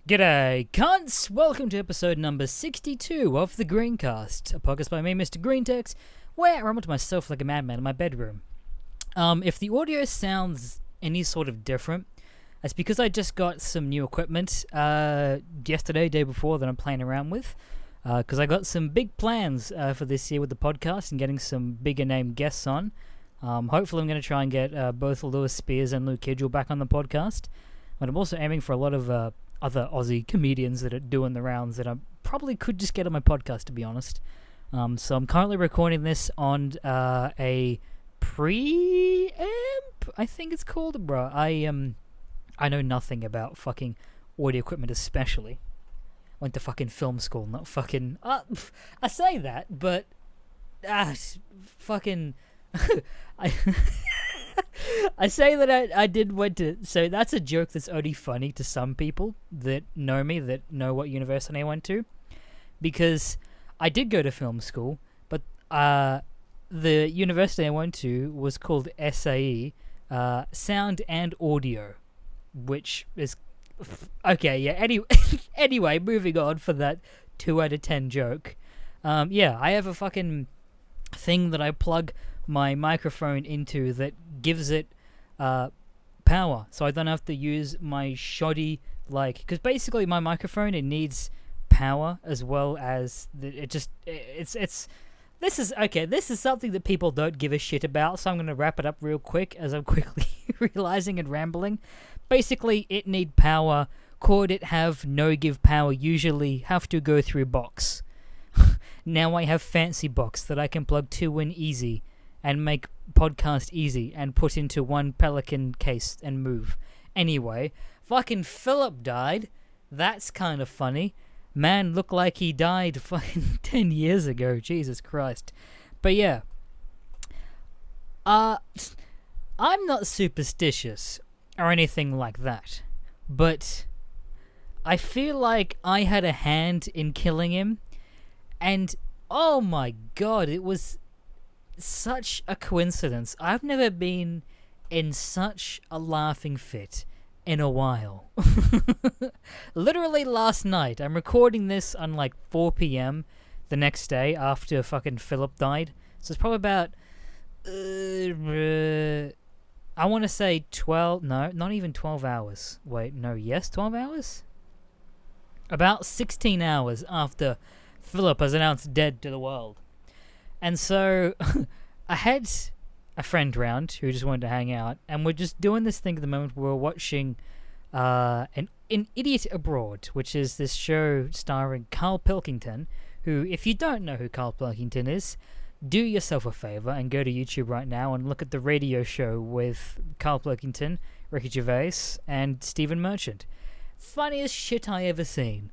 G'day, cunts! Welcome to episode number 62 of the GreenCast, a podcast by me, Mr. GreenTex, where I ramble to myself like a madman in my bedroom. If the audio sounds any sort of different, that's because I just got some new equipment yesterday, day before, that I'm playing around with, because I got some big plans for this year with the podcast and getting some bigger name guests on. Hopefully I'm going to try and get both Lewis Spears and Luke Kidgel back on the podcast, but I'm also aiming for a lot of other Aussie comedians that are doing the rounds that I probably could just get on my podcast, to be honest. So I'm currently recording this on a preamp, I think it's called, bro. I know nothing about fucking audio equipment, especially. Went to fucking film school, not fucking. I say that, but fucking. I say that I did went to, so that's a joke that's only funny to some people that know me, that know what university I went to, because I did go to film school, but the university I went to was called SAE, Sound and Audio, which is, okay, yeah, anyway, moving on for that 2 out of 10 joke. Yeah, I have a fucking thing that I plug my microphone into that gives it power, so I don't have to use my shoddy, because basically my microphone, it needs power as well as this is something that people don't give a shit about, so I'm going to wrap it up real quick as I'm quickly realizing and rambling. Basically, it need power. Could it have no give power? Usually have to go through box. Now I have fancy box that I can plug 2 in easy and make podcast easy and put into one Pelican case and move. Anyway, fucking Philip died. That's kind of funny. Man looked like he died fucking 10 years ago. Jesus Christ. But yeah. I'm not superstitious or anything like that. But I feel like I had a hand in killing him. And oh my god, it was such a coincidence. I've never been in such a laughing fit in a while. Literally last night, I'm recording this on 4 p.m. the next day after fucking Philip died. So it's probably about, I want to say 12, no, not even 12 hours. Wait, no, yes, 12 hours? About 16 hours after Philip has announced dead to the world. And so I had a friend round who just wanted to hang out, and we're just doing this thing at the moment where we're watching an Idiot Abroad, which is this show starring Carl Pilkington, who, if you don't know who Carl Pilkington is, do yourself a favor and go to YouTube right now and look at the radio show with Carl Pilkington, Ricky Gervais, and Stephen Merchant. Funniest shit I ever seen.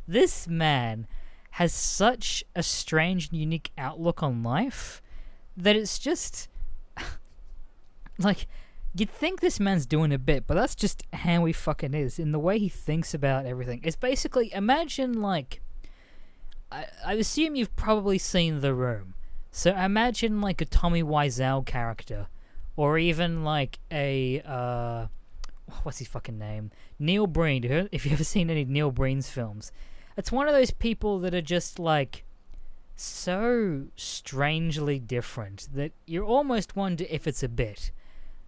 This man has such a strange and unique outlook on life that it's just you'd think this man's doing a bit, but that's just how he fucking is in the way he thinks about everything. It's basically, imagine I assume you've probably seen The Room, so imagine a Tommy Wiseau character, or even a what's his fucking name, Neil Breen. If you've ever seen any Neil Breen's films, it's one of those people that are just so strangely different that you almost wonder if it's a bit.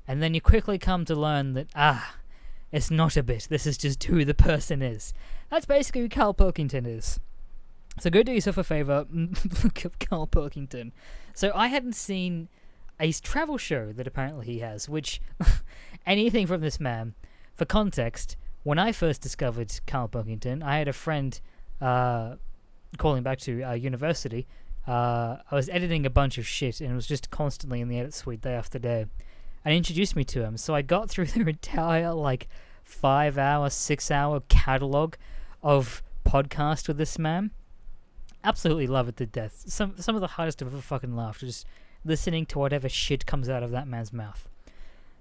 And then you quickly come to learn that, it's not a bit. This is just who the person is. That's basically who Carl Pilkington is. So go do yourself a favor, look up Carl Pilkington. So I hadn't seen a travel show that apparently he has, which, anything from this man, for context, when I first discovered Carl Pilkington, I had a friend calling back to university. I was editing a bunch of shit and it was just constantly in the edit suite day after day, and he introduced me to him. So I got through their entire 5-hour, 6-hour catalog of podcasts with this man. Absolutely love it to death. Some of the hardest I've ever fucking laughed just listening to whatever shit comes out of that man's mouth.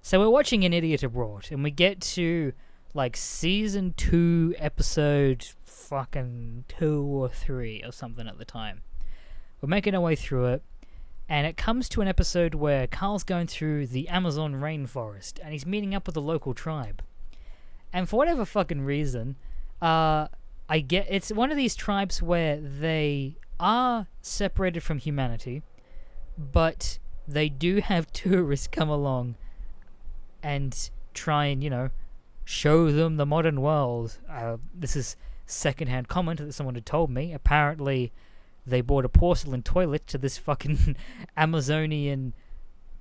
So we're watching An Idiot Abroad, and we get to season 2, episode fucking 2 or 3 or something at the time. We're making our way through it, and it comes to an episode where Carl's going through the Amazon rainforest, and he's meeting up with a local tribe. And for whatever fucking reason, it's one of these tribes where they are separated from humanity, but they do have tourists come along and try and, show them the modern world. This is secondhand comment that someone had told me. Apparently, they bought a porcelain toilet to this fucking Amazonian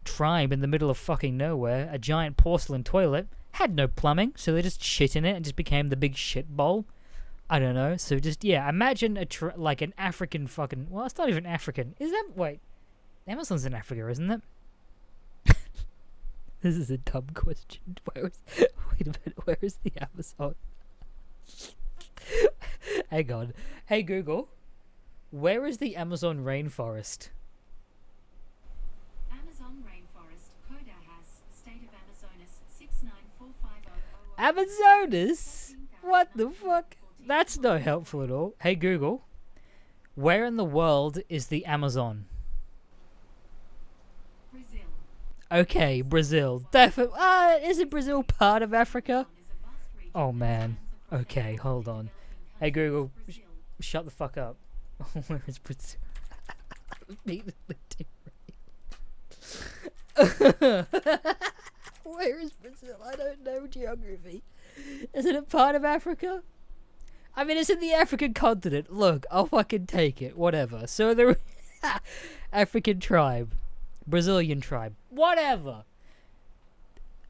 tribe in the middle of fucking nowhere. A giant porcelain toilet. Had no plumbing, so they just shit in it and just became the big shit bowl. I don't know. So just, imagine like an African fucking... Well, it's not even African. Is that... Wait. Amazon's in Africa, isn't it? This is a dumb question. Wait a minute. Where is the Amazon? Hang on. Hey, Google. Where is the Amazon rainforest? Amazon rainforest. Kodahas. State of Amazonas. 6945000. Amazonas? What the fuck? That's no helpful at all. Hey, Google. Where in the world is the Amazon? Brazil. Okay, Brazil. Definitely. Isn't Brazil part of Africa? Oh, man. Okay, hold on. Hey, Google. Shut the fuck up. Where is Brazil? Where is Brazil? I don't know geography. Isn't it part of Africa? I mean, it's in the African continent. Look, I'll fucking take it. Whatever. So the African tribe. Brazilian tribe. Whatever.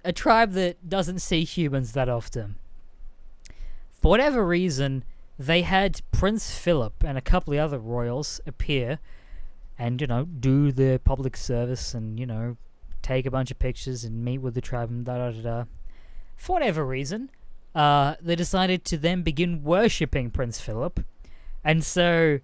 A tribe that doesn't see humans that often. For whatever reason, they had Prince Philip and a couple of other royals appear and, do their public service and, take a bunch of pictures and meet with the tribe and da-da-da-da. For whatever reason, they decided to then begin worshipping Prince Philip. And so,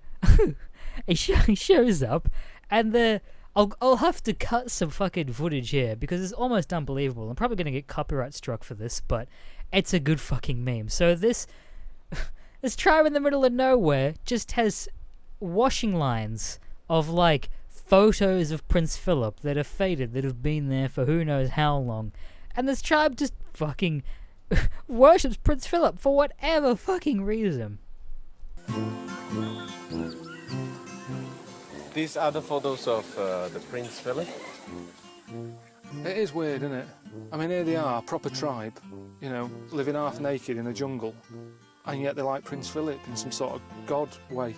he shows up, and I'll have to cut some fucking footage here, because it's almost unbelievable. I'm probably going to get copyright struck for this, but it's a good fucking meme. So this tribe in the middle of nowhere just has washing lines of, like, photos of Prince Philip that are faded, that have been there for who knows how long. And this tribe just fucking worships Prince Philip for whatever fucking reason. These are the photos of the Prince Philip. It is weird, isn't it? I mean, here they are, proper tribe, living half naked in a jungle, and yet they're like Prince Philip in some sort of god way.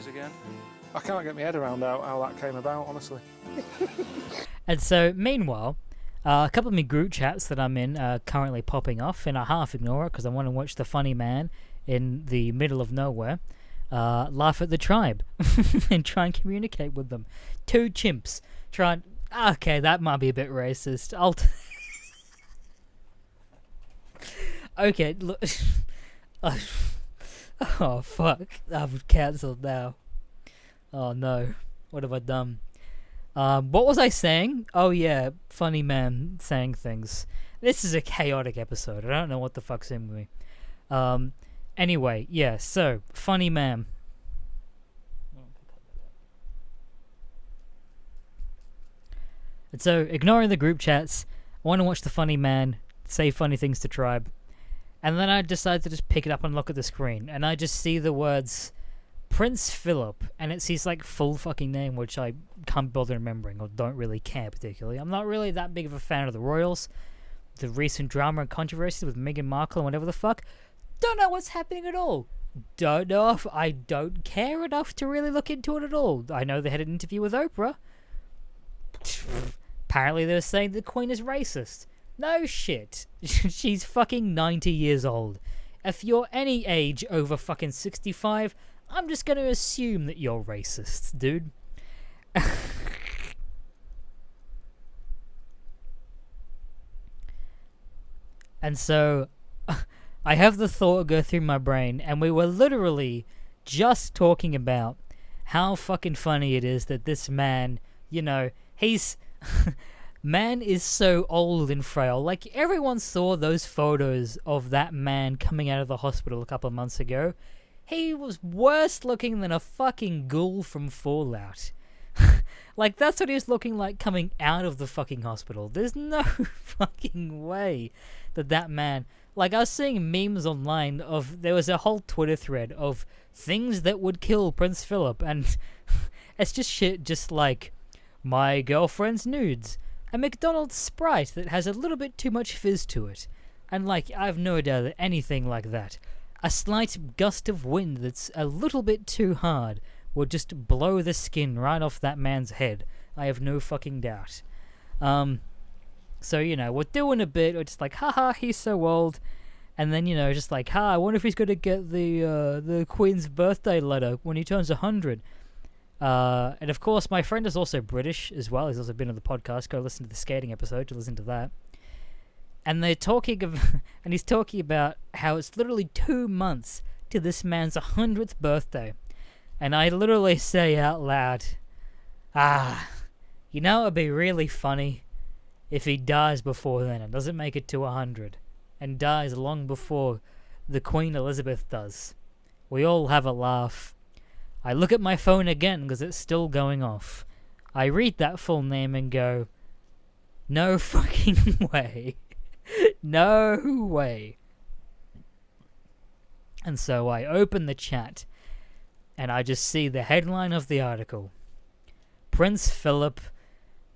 Again. I can't get my head around how that came about, honestly. And so, meanwhile, a couple of my group chats that I'm in are currently popping off, and I half ignore it because I want to watch the funny man in the middle of nowhere laugh at the tribe and try and communicate with them. Two chimps trying... Okay, that might be a bit racist. Okay, look... Oh, fuck. I'm cancelled now. Oh, no. What have I done? What was I saying? Oh, yeah. Funny man saying things. This is a chaotic episode. I don't know what the fuck's in with me. Anyway, yeah. So, funny man. And so, ignoring the group chats, I want to watch the funny man say funny things to tribe. And then I decide to just pick it up and look at the screen. And I just see the words Prince Philip. And it's his like full fucking name, which I can't bother remembering or don't really care particularly. I'm not really that big of a fan of the royals. The recent drama and controversy with Meghan Markle and whatever the fuck. Don't know what's happening at all. Don't know if I don't care enough to really look into it at all. I know they had an interview with Oprah. Apparently they were saying the Queen is racist. No shit. She's fucking 90 years old. If you're any age over fucking 65, I'm just going to assume that you're racist, dude. And so, I have the thought go through my brain, and we were literally just talking about how fucking funny it is that this man, he's... Man is so old and frail. Like, everyone saw those photos of that man coming out of the hospital a couple of months ago. He was worse looking than a fucking ghoul from Fallout. Like, that's what he was looking like coming out of the fucking hospital. There's no fucking way that man... Like, I was seeing memes online of... There was a whole Twitter thread of things that would kill Prince Philip, and it's just shit just like, my girlfriend's nudes, a McDonald's Sprite that has a little bit too much fizz to it, and like, I have no doubt that anything like that, a slight gust of wind that's a little bit too hard, would just blow the skin right off that man's head. I have no fucking doubt. So, you know, we're doing a bit, we're just like, haha, he's so old. And then, you know, just like, I wonder if he's going to get the Queen's birthday letter when he turns 100. And of course, my friend is also British as well. He's also been on the podcast. Go listen to the skating episode to listen to that. And they're talking and he's talking about how it's literally 2 months to this man's 100th birthday. And I literally say out loud, you know, it'd be really funny if he dies before then and doesn't make it to 100 and dies long before the Queen Elizabeth does. We all have a laugh. I look at my phone again because it's still going off. I read that full name and go, no fucking way. No way. And so I open the chat and I just see the headline of the article. Prince Philip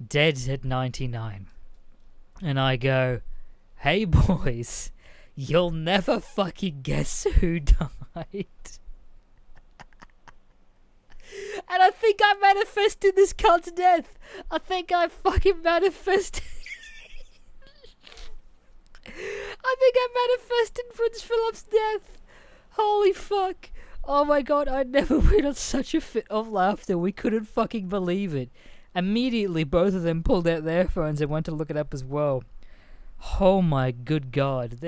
dead at 99. And I go, hey boys, you'll never fucking guess who died. And I think I manifested this cunt's death. I think I fucking manifested... I think I manifested Prince Philip's death. Holy fuck. Oh my god, I'd never been on such a fit of laughter. We couldn't fucking believe it. Immediately, both of them pulled out their phones and went to look it up as well. Oh my good god.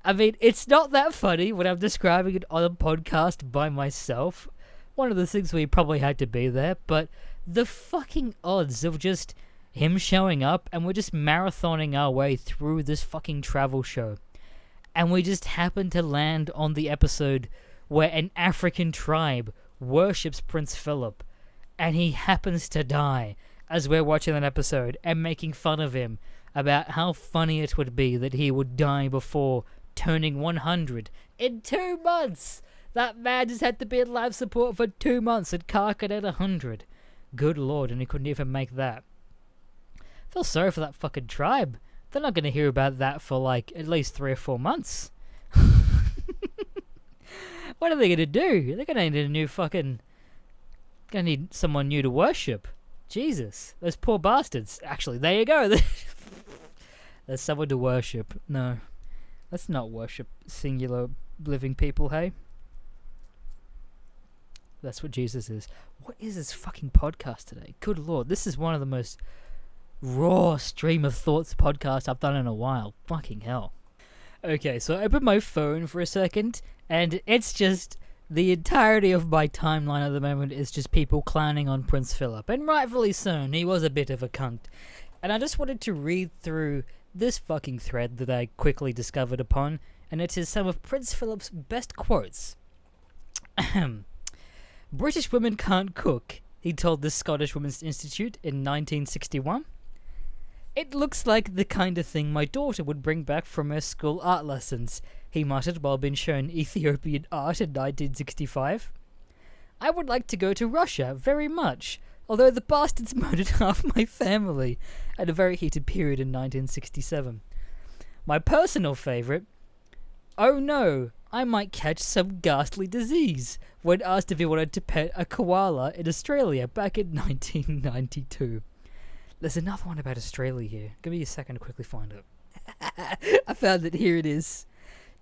I mean, it's not that funny when I'm describing it on a podcast by myself. One of the things we probably had to be there, but the fucking odds of just him showing up and we're just marathoning our way through this fucking travel show. And we just happen to land on the episode where an African tribe worships Prince Philip. And he happens to die as we're watching that episode and making fun of him about how funny it would be that he would die before turning 100 in 2 months. That man just had to be in life support for 2 months and cark it at 100. Good lord, and he couldn't even make that. I feel sorry for that fucking tribe. They're not going to hear about that for like at least 3 or 4 months. What are they going to do? They're going to need a new fucking... Gonna need someone new to worship. Jesus, those poor bastards. Actually, there you go. There's someone to worship. No, let's not worship singular living people, hey? That's what Jesus is. What is this fucking podcast today? Good lord, this is one of the most raw stream of thoughts podcasts I've done in a while. Fucking hell. Okay, so I opened my phone for a second, and it's just... The entirety of my timeline at the moment is just people clowning on Prince Philip, and rightfully so, he was a bit of a cunt. And I just wanted to read through this fucking thread that I quickly discovered upon, and it is some of Prince Philip's best quotes. British women can't cook, he told the Scottish Women's Institute in 1961. It looks like the kind of thing my daughter would bring back from her school art lessons, he muttered while being shown Ethiopian art in 1965. I would like to go to Russia very much, although the bastards murdered half my family at a very heated period in 1967. My personal favourite, oh no, I might catch some ghastly disease, when asked if he wanted to pet a koala in Australia back in 1992. There's another one about Australia here. Give me a second to quickly find it. I found it. Here it is.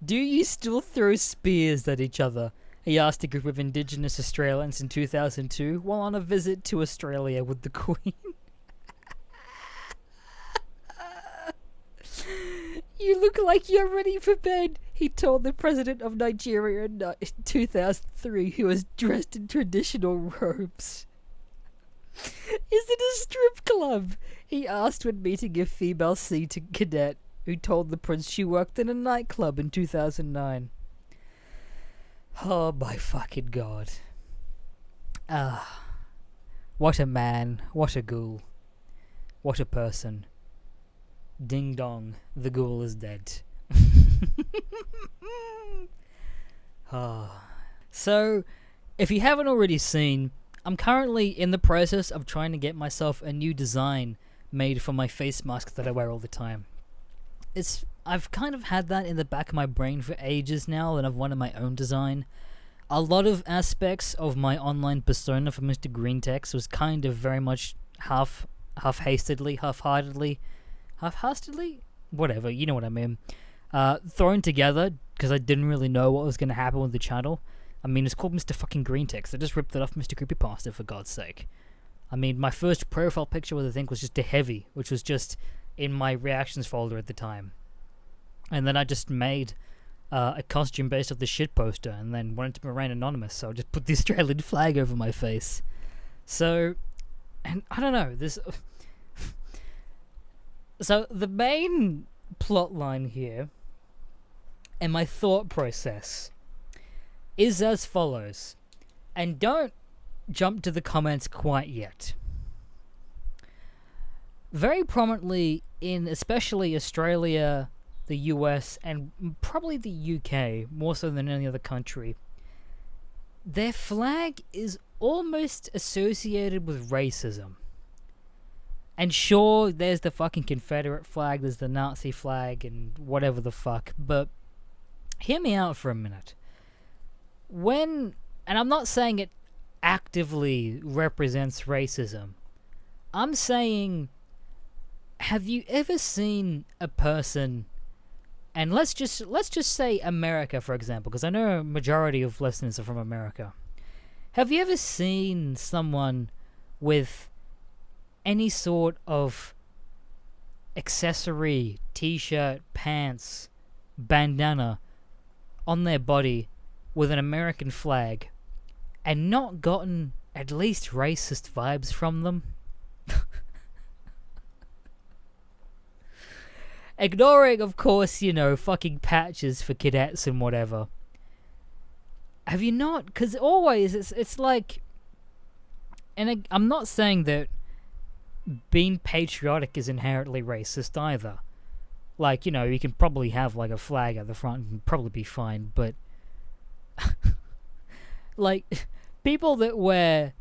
Do you still throw spears at each other? He asked a group of Indigenous Australians in 2002 while on a visit to Australia with the Queen. You look like you're ready for bed, he told the president of Nigeria in 2003, who was dressed in traditional robes. Is it a strip club? He asked when meeting a female Sea cadet who told the prince she worked in a nightclub in 2009. Oh my fucking god. What a man, what a ghoul, what a person. Ding dong, the ghoul is dead. So, if you haven't already seen, I'm currently in the process of trying to get myself a new design made for my face mask that I wear all the time. I've kind of had that in the back of my brain for ages now, and I've wanted my own design. A lot of aspects of my online persona for Mr. GreenCast was kind of very much half-hastedly, whatever, you know what I mean, thrown together, because I didn't really know what was going to happen with the channel. I mean, it's called Mr. fucking GreenCast. I just ripped it off Mr. Creepypasta, for God's sake. I mean, my first profile picture was, I think, was just a heavy, which was just in my reactions folder at the time. And then I just made a costume based off the shit poster, and then wanted to remain anonymous, so I just put the Australian flag over my face. So, and I don't know, this... So, the main plot line here, and my thought process, is as follows. And don't jump to the comments quite yet. Very prominently in especially Australia, the US, and probably the UK, more so than any other country, their flag is almost associated with racism. And sure, there's the fucking Confederate flag, there's the Nazi flag, and whatever the fuck, but hear me out for a minute. And I'm not saying it actively represents racism, I'm saying, have you ever seen a person, and let's just say America, for example, because I know a majority of listeners are from America. Have you ever seen someone with any sort of accessory, t-shirt, pants, bandana on their body with an American flag and not gotten at least racist vibes from them? Ignoring, of course, fucking patches for cadets and whatever. Have you not? Because always, it's like... And I'm not saying that being patriotic is inherently racist either. Like, you can probably have, like, a flag at the front and probably be fine, but... like, people that wear...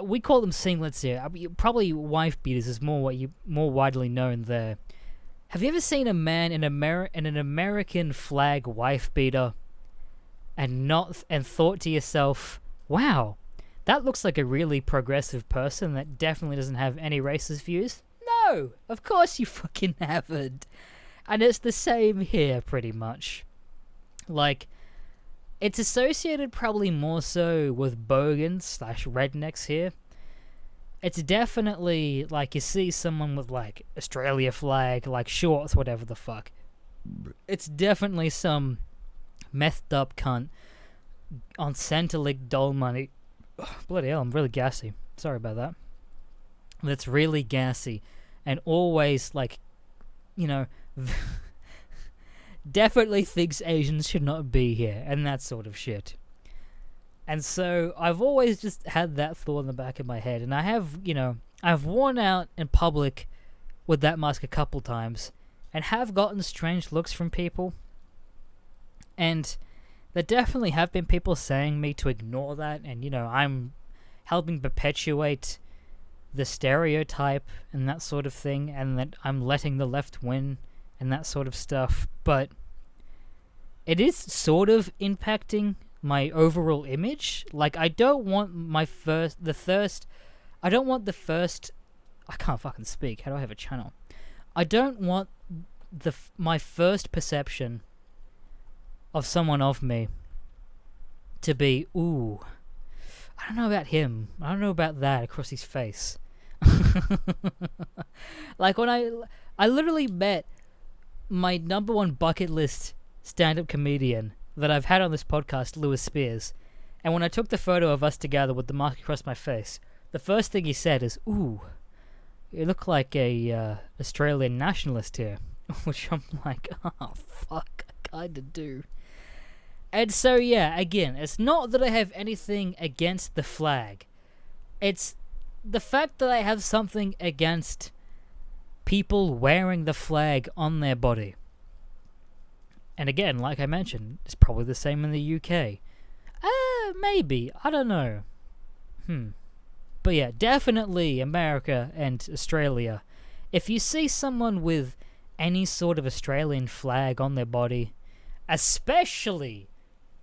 we call them singlets here. Probably wife beaters is more widely known there. Have you ever seen a man in an American flag wife beater and thought to yourself, wow, that looks like a really progressive person that definitely doesn't have any racist views? No, of course you fucking haven't. And it's the same here, pretty much. Like, it's associated probably more so with bogans / rednecks here. It's definitely, like, you see someone with, like, Australia flag, like, shorts, whatever the fuck. It's definitely some methed up cunt on Centrelink doll money. Ugh, bloody hell, I'm really gassy. Sorry about that. That's really gassy. And always, like, definitely thinks Asians should not be here, and that sort of shit. And so, I've always just had that thought in the back of my head, and I have, I've worn out in public with that mask a couple times, and have gotten strange looks from people. And there definitely have been people saying me to ignore that, and, I'm helping perpetuate the stereotype and that sort of thing, and that I'm letting the left win, and that sort of stuff, but it is sort of impacting my overall image. Like, I don't want I can't fucking speak, how do I have a channel? I don't want my first perception of someone of me to be, ooh, I don't know about him, I don't know about that across his face. Like, when I literally met my #1 bucket list stand-up comedian that I've had on this podcast, Lewis Spears, and when I took the photo of us together with the mask across my face, the first thing he said is, ooh, you look like a Australian nationalist here. Which I'm like, oh fuck, I kinda do. And so yeah, again, it's not that I have anything against the flag. It's the fact that I have something against people wearing the flag on their body. And again, like I mentioned, it's probably the same in the UK. Maybe. I don't know. But yeah, definitely America and Australia. If you see someone with any sort of Australian flag on their body, especially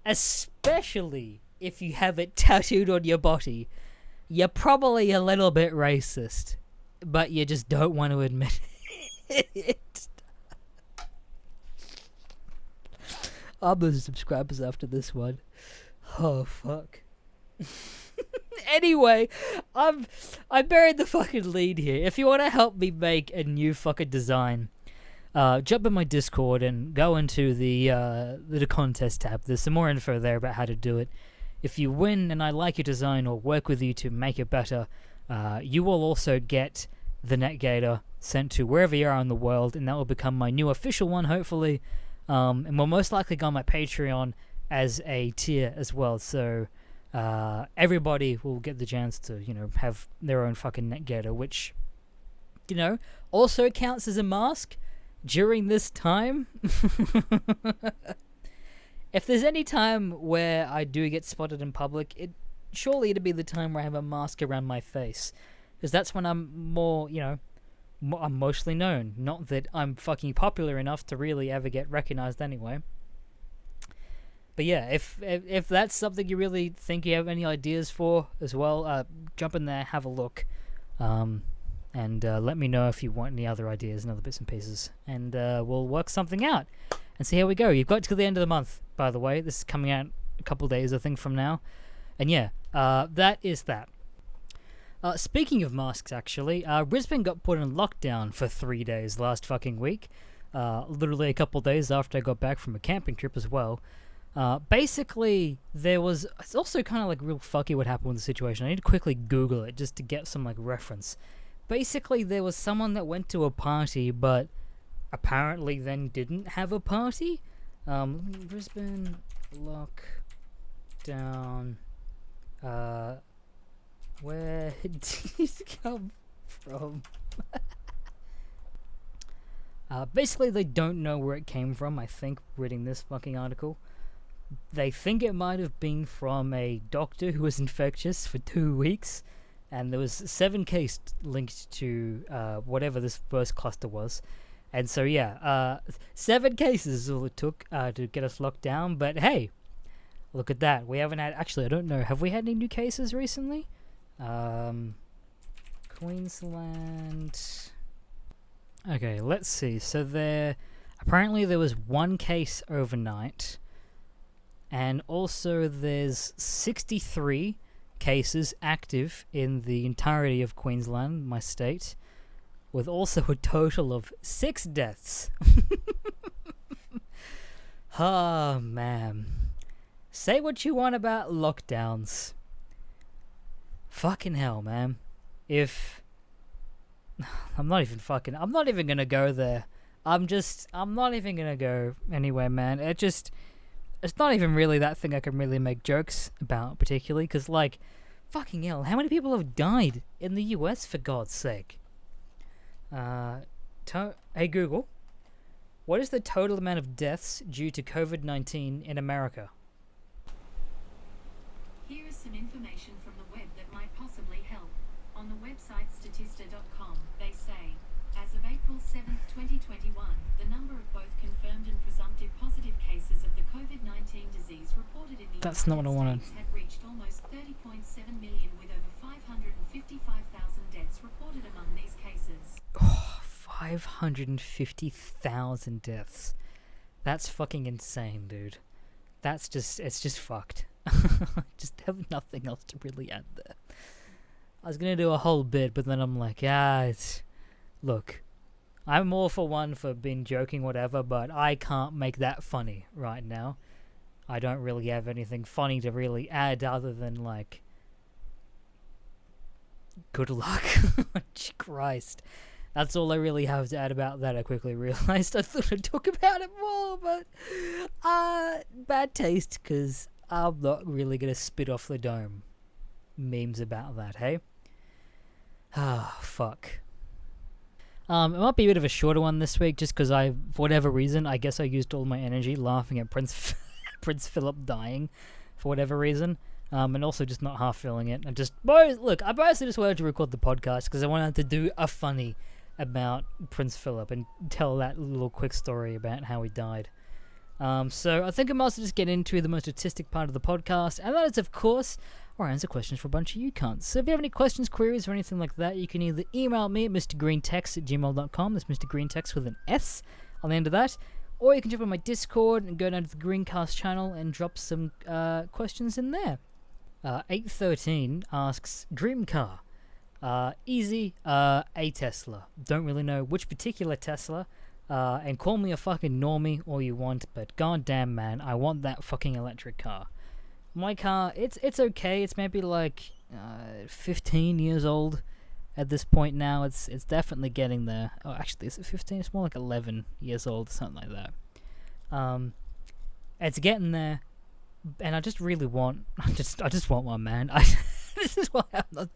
if you have it tattooed on your body, you're probably a little bit racist, but you just don't want to admit it. I'm losing subscribers after this one. Oh, fuck. Anyway, I buried the fucking lead here. If you want to help me make a new fucking design, jump in my Discord and go into the contest tab. There's some more info there about how to do it. If you win and I like your design or work with you to make it better, you will also get the Netgator sent to wherever you are in the world, and that will become my new official one, hopefully. And will most likely go on my Patreon as a tier as well. So everybody will get the chance to, have their own fucking Netgator, which, also counts as a mask during this time. If there's any time where I do get spotted in public, surely it'd be the time where I have a mask around my face. Because that's when I'm more, I'm mostly known. Not that I'm fucking popular enough to really ever get recognized anyway. But yeah, if that's something you really think you have any ideas for as well, jump in there, have a look. And let me know if you want any other ideas and other bits and pieces. And we'll work something out. And see how we go. You've got till the end of the month, by the way. This is coming out a couple days, I think, from now. And yeah, that is that. Speaking of masks, actually, Brisbane got put in lockdown for 3 days last fucking week. Literally a couple days after I got back from a camping trip as well. Basically, it's also kind of like real fucky what happened with the situation. I need to quickly Google it just to get some like reference. Basically, there was someone that went to a party, but apparently then didn't have a party. Brisbane lockdown. Where did it come from? Basically, they don't know where it came from, I think, reading this fucking article. They think it might have been from a doctor who was infectious for 2 weeks, and there was 7 cases linked to whatever this first cluster was. And so, yeah, 7 cases is all it took to get us locked down. But hey, look at that. We haven't had... Actually, I don't know. Have we had any new cases recently? Queensland... Okay, let's see. So apparently there was 1 case overnight. And also there's 63 cases active in the entirety of Queensland, my state. With also a total of 6 deaths. Oh, man. Say what you want about lockdowns. Fucking hell, man. I'm not even gonna go there. I'm not even gonna go anywhere, man. It's not even really that thing I can really make jokes about, particularly, because, like, fucking hell, how many people have died in the US, for God's sake? Hey Google, what is the total amount of deaths due to COVID-19 in America? Here is some information from the web that might possibly help. On the website statista.com, they say, as of April 7th, 2021, the number of both confirmed and presumptive positive cases of the COVID-19 disease reported in the That's not what I wanted. States had reached almost 30.7 million, with over 555,000 deaths reported among these cases. 550,000 deaths. That's fucking insane, dude. It's just fucked. Just have nothing else to really add there. I was gonna do a whole bit, but then I'm like, look, I'm all for one for being joking, whatever, but I can't make that funny right now. I don't really have anything funny to really add other than, like, good luck. Christ. That's all I really have to add about that. I quickly realized I thought I'd talk about it more, but bad taste, because I'm not really going to spit off the dome. memes about that, hey? Ah, fuck. It might be a bit of a shorter one this week, just because for whatever reason, I guess I used all my energy laughing at Prince Philip dying, for whatever reason, and also just not half feeling it. And look, I basically just wanted to record the podcast because I wanted to do a funny about Prince Philip and tell that little quick story about how he died. So I think I might just get into the most artistic part of the podcast, and that is, of course, or answer questions for a bunch of you cunts. So if you have any questions, queries, or anything like that, you can either email me at mrgreentext@gmail.com. That's Mr. Greentext with an S on the end of that. Or you can jump on my Discord and go down to the GreenCast channel and drop some questions in there. 813 asks, dream car. Easy, a Tesla. Don't really know which particular Tesla. And call me a fucking normie all you want, but goddamn man, I want that fucking electric car. My car, it's okay. It's maybe like 15 years old at this point now. It's definitely getting there. Oh, actually, is it 15? It's more like 11 years old, something like that. It's getting there, and I just really want. I just want one, man. This is why I'm not.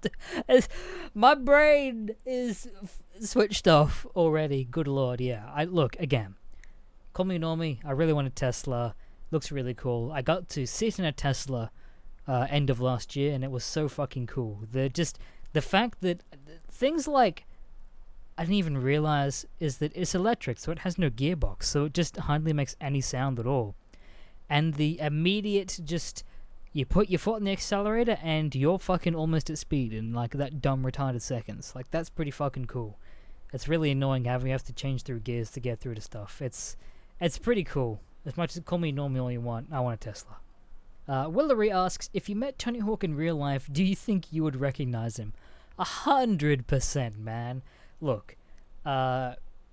My brain is switched off already. Good lord, yeah. Look again. Call me normie. I really want a Tesla. Looks really cool. I got to sit in a Tesla end of last year, and it was so fucking cool. The fact that things like I didn't even realize is that it's electric, so it has no gearbox, so it just hardly makes any sound at all. And the immediate you put your foot on the accelerator and you're fucking almost at speed in like that dumb retarded seconds. Like that's pretty fucking cool. It's really annoying having you have to change through gears to get through to stuff. It's pretty cool. As much as call me normie all you want, I want a Tesla. Willery asks, if you met Tony Hawk in real life, do you think you would recognize him? 100%, man. Look,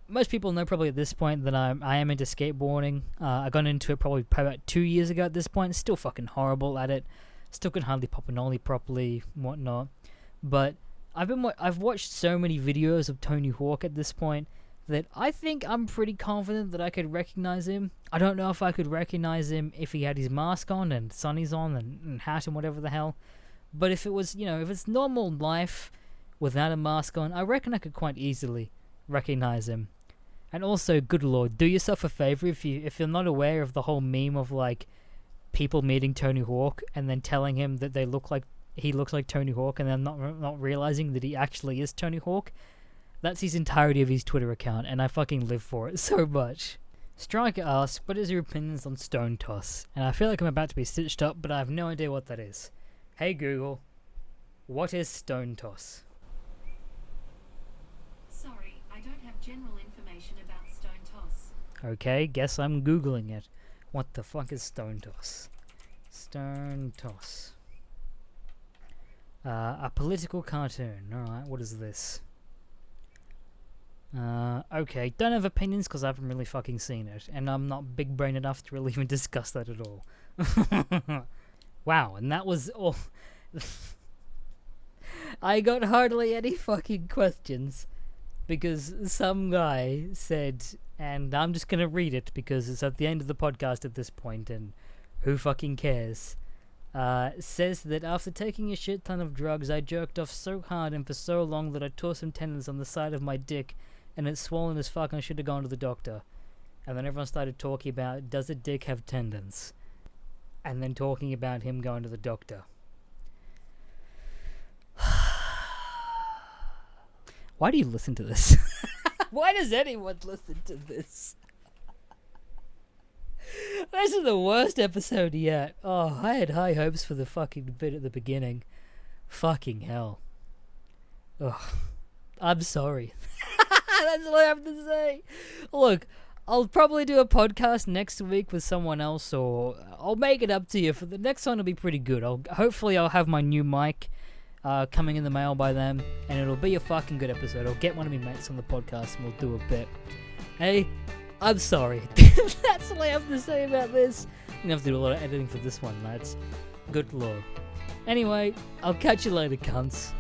most people know probably at this point that I am into skateboarding. I got into it probably about 2 years ago at this point. Still fucking horrible at it. Still can hardly pop an ollie properly, whatnot. But I've watched so many videos of Tony Hawk at this point that I think I'm pretty confident that I could recognize him. I don't know if I could recognize him if he had his mask on and sunnies on and hat and whatever the hell. But if it was, if it's normal life without a mask on, I reckon I could quite easily recognize him. And also, good lord, do yourself a favor if you're not aware of the whole meme of like people meeting Tony Hawk and then telling him that he looks like Tony Hawk and then not realizing that he actually is Tony Hawk. That's his entirety of his Twitter account, and I fucking live for it so much. Striker asks, what is your opinions on stone toss? And I feel like I'm about to be stitched up, but I have no idea what that is. Hey Google, what is stone toss? Sorry, I don't have general information about stone toss. Okay, guess I'm Googling it. What the fuck is stone toss? Stone toss. A political cartoon. Alright, what is this? Okay, don't have opinions because I haven't really fucking seen it, and I'm not big brain enough to really even discuss that at all. Wow, and that was all. I got hardly any fucking questions because some guy said, and I'm just gonna read it because it's at the end of the podcast at this point, and who fucking cares? Says that after taking a shit ton of drugs, I jerked off so hard and for so long that I tore some tendons on the side of my dick, and it's swollen as fuck and I should have gone to the doctor. And then everyone started talking about, does a dick have tendons? And then talking about him going to the doctor. Why do you listen to this? Why does anyone listen to this? This is the worst episode yet. Oh, I had high hopes for the fucking bit at the beginning. Fucking hell. Ugh. I'm sorry. That's all I have to say. Look, I'll probably do a podcast next week with someone else, or I'll make it up to you. For the next one, it'll be pretty good. Hopefully I'll have my new mic coming in the mail by then, and it'll be a fucking good episode. I'll get one of my mates on the podcast, and we'll do a bit. Hey, I'm sorry. That's all I have to say about this. I'm gonna have to do a lot of editing for this one, lads. Good lord. Anyway, I'll catch you later, cunts.